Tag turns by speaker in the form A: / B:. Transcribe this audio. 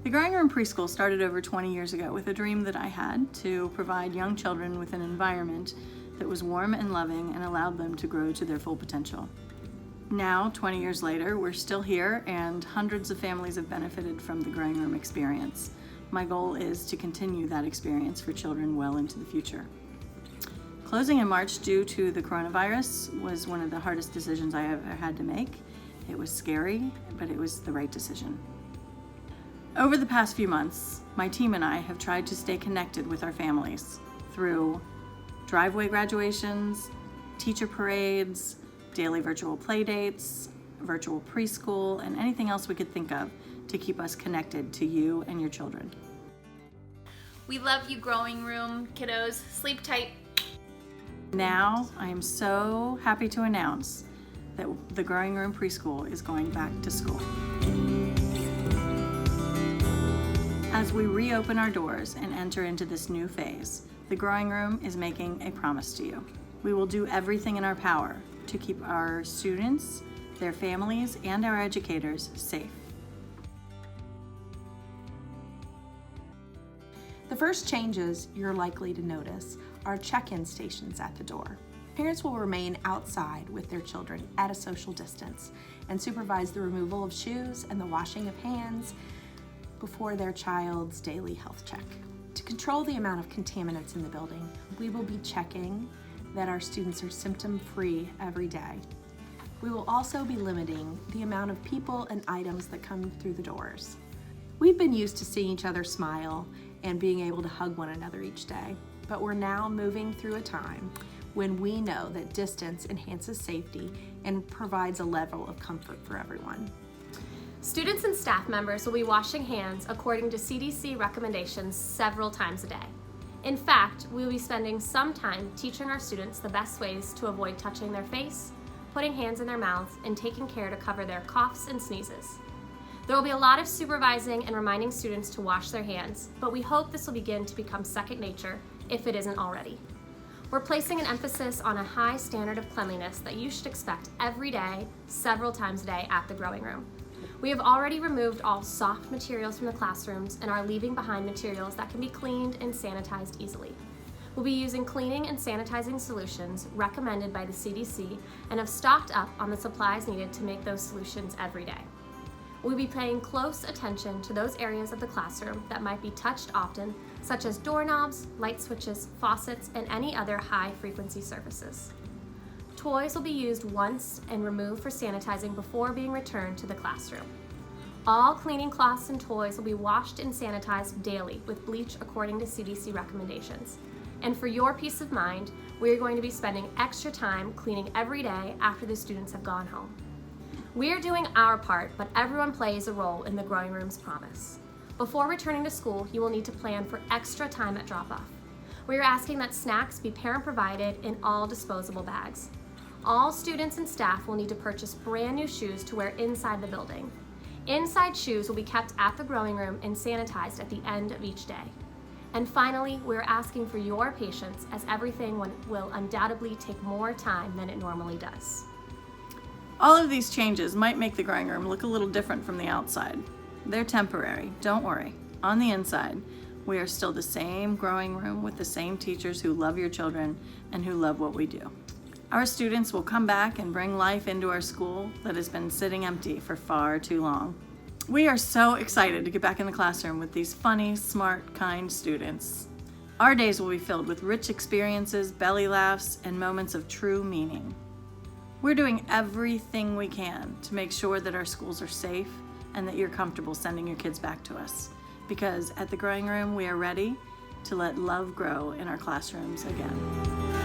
A: The Growing Room Preschool started over 20 years ago with a dream that I had to provide young children with an environment that was warm and loving and allowed them to grow to their full potential. Now, 20 years later, we're still here and hundreds of families have benefited from the Growing Room experience. My goal is to continue that experience for children well into the future. Closing in March due to the coronavirus was one of the hardest decisions I ever had to make. It was scary, but it was the right decision. Over the past few months, my team and I have tried to stay connected with our families through driveway graduations, teacher parades, daily virtual play dates, virtual preschool, and anything else we could think of to keep us connected to you and your children.
B: We love you, Growing Room kiddos. Sleep tight.
A: Now, I am so happy to announce that the Growing Room Preschool is going back to school. As we reopen our doors and enter into this new phase, the Growing Room is making a promise to you. We will do everything in our power to keep our students, their families, and our educators safe.
C: The first changes you're likely to notice are check-in stations at the door. Parents will remain outside with their children at a social distance and supervise the removal of shoes and the washing of hands before their child's daily health check. To control the amount of contaminants in the building, we will be checking that our students are symptom-free every day. We will also be limiting the amount of people and items that come through the doors. We've been used to seeing each other smile and being able to hug one another each day, but we're now moving through a time when we know that distance enhances safety and provides a level of comfort for everyone.
B: Students and staff members will be washing hands according to CDC recommendations several times a day. In fact, we will be spending some time teaching our students the best ways to avoid touching their face, putting hands in their mouths, and taking care to cover their coughs and sneezes. There will be a lot of supervising and reminding students to wash their hands, but we hope this will begin to become second nature if it isn't already. We're placing an emphasis on a high standard of cleanliness that you should expect every day, several times a day at the Growing Room. We have already removed all soft materials from the classrooms and are leaving behind materials that can be cleaned and sanitized easily. We'll be using cleaning and sanitizing solutions recommended by the CDC and have stocked up on the supplies needed to make those solutions every day. We'll be paying close attention to those areas of the classroom that might be touched often, such as doorknobs, light switches, faucets, and any other high-frequency surfaces. Toys will be used once and removed for sanitizing before being returned to the classroom. All cleaning cloths and toys will be washed and sanitized daily with bleach according to CDC recommendations. And for your peace of mind, we are going to be spending extra time cleaning every day after the students have gone home. We are doing our part, but everyone plays a role in the Growing Room's promise. Before returning to school, you will need to plan for extra time at drop-off. We are asking that snacks be parent-provided in all disposable bags. All students and staff will need to purchase brand new shoes to wear inside the building. Inside shoes will be kept at the Growing Room and sanitized at the end of each day. And finally, we're asking for your patience as everything will undoubtedly take more time than it normally does.
A: All of these changes might make the Growing Room look a little different from the outside. They're temporary, don't worry. On the inside, we are still the same Growing Room with the same teachers who love your children and who love what we do. Our students will come back and bring life into our school that has been sitting empty for far too long. We are so excited to get back in the classroom with these funny, smart, kind students. Our days will be filled with rich experiences, belly laughs, and moments of true meaning. We're doing everything we can to make sure that our schools are safe and that you're comfortable sending your kids back to us. Because at the Growing Room, we are ready to let love grow in our classrooms again.